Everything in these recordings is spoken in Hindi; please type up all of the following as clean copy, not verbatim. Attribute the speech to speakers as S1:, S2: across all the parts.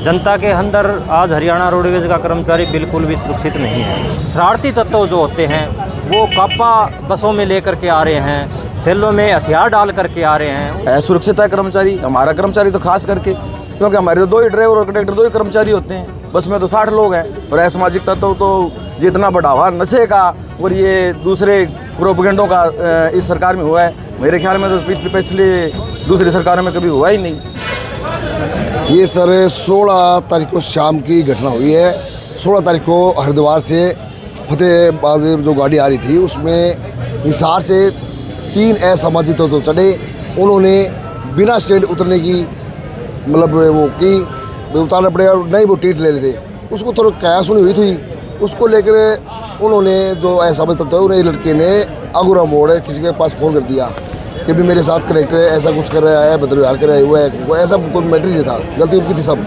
S1: जनता के अंदर आज हरियाणा रोडवेज का कर्मचारी बिल्कुल भी सुरक्षित नहीं है। शरारती तत्व जो होते हैं वो कापा बसों में लेकर के आ रहे हैं, थैलों में हथियार डाल करके आ रहे हैं।
S2: असुरक्षित है कर्मचारी, हमारा कर्मचारी तो खास करके, क्योंकि हमारे तो 2 ही ड्राइवर और कंडक्टर 2 ही कर्मचारी होते हैं, बस में तो 60 लोग हैं। और असामाजिक तत्व तो जितना बढ़ावा नशे का और ये दूसरे प्रोपेगेंडों का इस सरकार में हुआ है, मेरे ख्याल में तो पिछले दूसरी सरकारों में कभी हुआ ही नहीं।
S1: ये सर 16 तारीख को शाम की घटना हुई है। 16 तारीख को हरिद्वार से फतेहाबाद जो गाड़ी आ रही थी उसमें हिसार से 3 असामाजिक तत्व चढ़े। उन्होंने बिना स्टैंड उतरने की मतलब वो की उतारना पड़ेगा, नहीं वो टीट ले रहे थे, उसको थोड़ा क्या सुनी हुई थी, उसको लेकर उन्होंने जो असामाजिक तत्व है उन्हें लड़के ने आगुरा मोड़ किसी के पास फ़ोन कर दिया कि भी मेरे साथ करेक्टर है, ऐसा कुछ कर रहा है, बदरहाल कर रहा है, वो ऐसा कोई मैटर नहीं था, गलती उनकी थी सब।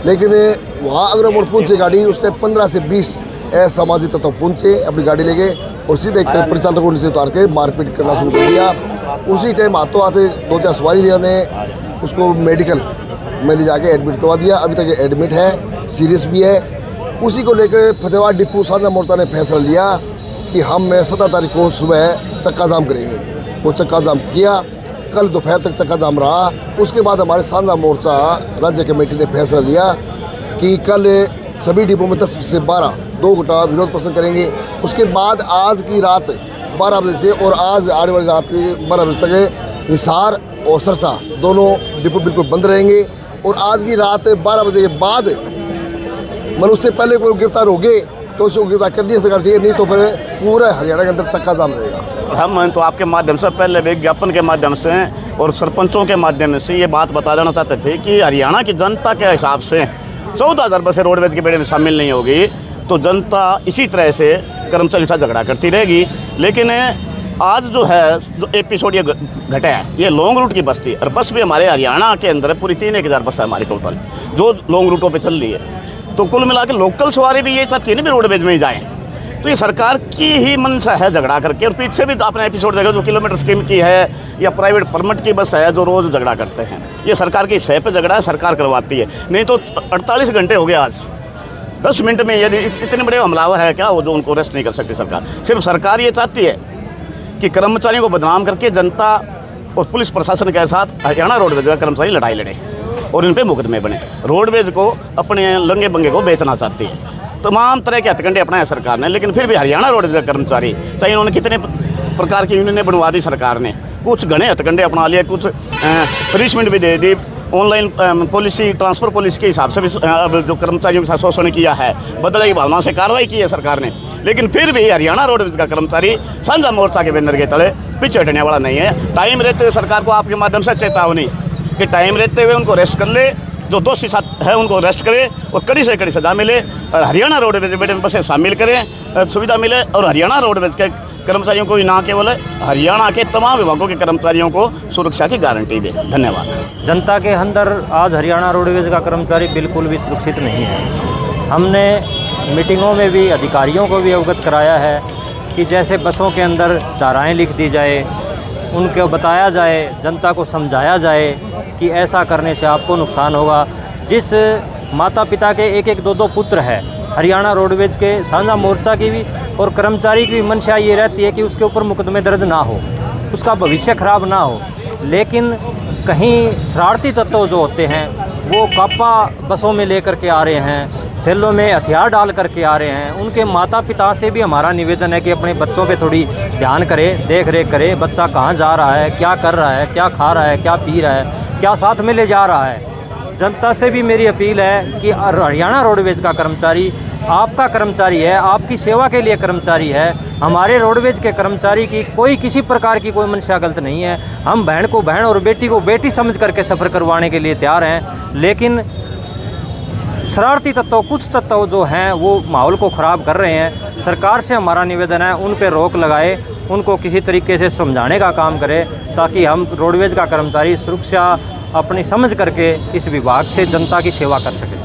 S1: लेकिन वहाँ अगर मोड़ पहुँचे गाड़ी, उसने 15 से 20 असामाजिक तत्व पहुँचे अपनी गाड़ी लेके और सीधे परिचालक को नीचे उतार के मारपीट करना शुरू कर दिया। उसी टाइम हाथों हाथ 2-4 सवारी दिया, उन्हें उसको मेडिकल में ले जाके एडमिट करवा दिया। अभी तक एडमिट है, सीरियस भी है। उसी को लेकर फतेहाबाद डिपो साझा मोर्चा ने फैसला लिया कि हम 17 तारीख को सुबह चक्का जाम करेंगे। वो चक्का जाम किया, कल दोपहर तक चक्का जाम रहा। उसके बाद हमारे साझा मोर्चा राज्य कमेटी ने फैसला लिया कि कल सभी डिपो में 10 से 12 2 घंटा विरोध प्रदर्शन करेंगे। उसके बाद आज की रात 12 बजे से और आज आने वाली रात के 12 बजे तक हिसार और सरसा दोनों डिपो बिल्कुल बंद रहेंगे। और आज की रात 12 बजे के बाद मतलब उससे पहले कोई गिरफ्तार हो गए तो उसको गिरफ्तार कर दिया सरकार, नहीं तो फिर पूरा हरियाणा के अंदर चक्का जाम रहेगा।
S3: हम तो आपके माध्यम से पहले विज्ञापन के माध्यम से और सरपंचों के माध्यम से ये बात बता देना चाहते थे कि हरियाणा की जनता के हिसाब से 14,000 बसें रोडवेज के बेड़े में शामिल नहीं होगी तो जनता इसी तरह से कर्मचारी से झगड़ा करती रहेगी। लेकिन आज जो है जो एपिसोड ये घटा है ये लॉन्ग रूट की बस थी और बस भी हमारे हरियाणा के अंदर पूरी 3,000 बस है हमारी टोटल जो लॉन्ग रूटों पे चल रही है। तो कुल मिला के लोकल सवारी भी ये चाहती है ना भी रोडवेज में ही जाएँ। तो ये सरकार की ही मंशा है झगड़ा करके। और पीछे भी आपने एपिसोड देखा जो किलोमीटर स्कीम की है या प्राइवेट परमिट की बस है जो रोज़ झगड़ा करते हैं। ये सरकार की सह पे झगड़ा है, सरकार करवाती है। नहीं तो 48 घंटे हो गए, आज 10 मिनट में यदि इतने बड़े हमलावर है क्या वो जो उनको अरेस्ट नहीं कर सकती सरकार। सिर्फ सरकार ये चाहती है कि कर्मचारियों को बदनाम करके जनता और पुलिस प्रशासन के साथ हरियाणा रोडवेज का कर्मचारी लड़ाई लड़े और इन पर मुकदमे बने। रोडवेज को अपने लंगे बंगे को बेचना चाहती है। तमाम तरह के हथकंडे अपनाए सरकार ने, लेकिन फिर भी हरियाणा रोडवेज का कर्मचारी चाहे उन्होंने कितने प्रकार की यूनियनें बनवा दी सरकार ने, कुछ घने हथकंडे अपना लिए, कुछ पनिशमेंट भी दे दी, ऑनलाइन पॉलिसी ट्रांसफ़र पॉलिसी के हिसाब से भी अब जो कर्मचारियों के साथ शोषण किया है, बदले की भावना से कार्रवाई की है सरकार ने। लेकिन फिर भी हरियाणा रोडवेज का कर्मचारी साझा मोर्चा के बैनर के तले पीछे हटने वाला नहीं है। टाइम रहते हुए सरकार को आपके माध्यम से चेतावनी कि टाइम रहते हुए उनको अरेस्ट कर ले, जो दोषी साथ है उनको अरेस्ट करे और कड़ी से कड़ी सजा मिले और हरियाणा रोडवेज में बसें शामिल करें, सुविधा मिले। और हरियाणा रोडवेज के कर्मचारियों को ना केवल हरियाणा के तमाम विभागों के कर्मचारियों को सुरक्षा की गारंटी दे। धन्यवाद।
S4: जनता के अंदर आज हरियाणा रोडवेज का कर्मचारी बिल्कुल भी सुरक्षित नहीं है। हमने मीटिंगों में भी अधिकारियों को भी अवगत कराया है कि जैसे बसों के अंदर धाराएँ लिख दी जाए, उनको बताया जाए, जनता को समझाया जाए कि ऐसा करने से आपको नुकसान होगा। जिस माता पिता के 1-1, 2-2 पुत्र है, हरियाणा रोडवेज के साझा मोर्चा की भी और कर्मचारी की भी मंशा ये रहती है कि उसके ऊपर मुकदमे दर्ज ना हो, उसका भविष्य खराब ना हो। लेकिन कहीं शरारती तत्व जो होते हैं वो कापा बसों में लेकर के आ रहे हैं, थैलों में हथियार डाल करके आ रहे हैं। उनके माता पिता से भी हमारा निवेदन है कि अपने बच्चों पे थोड़ी ध्यान करें, देख रेख करें, बच्चा कहाँ जा रहा है, क्या कर रहा है, क्या खा रहा है, क्या पी रहा है, क्या साथ में ले जा रहा है। जनता से भी मेरी अपील है कि हरियाणा रोडवेज का कर्मचारी आपका कर्मचारी है, आपकी सेवा के लिए कर्मचारी है। हमारे रोडवेज के कर्मचारी की कोई किसी प्रकार की कोई मंशा गलत नहीं है। हम बहन को बहन और बेटी को बेटी समझ करके सफ़र करवाने के लिए तैयार हैं। लेकिन शरारती तत्व, कुछ तत्व जो हैं वो माहौल को ख़राब कर रहे हैं। सरकार से हमारा निवेदन है उन पर रोक लगाए, उनको किसी तरीके से समझाने का काम करे ताकि हम रोडवेज का कर्मचारी सुरक्षा अपनी समझ करके इस विभाग से जनता की सेवा कर सकें।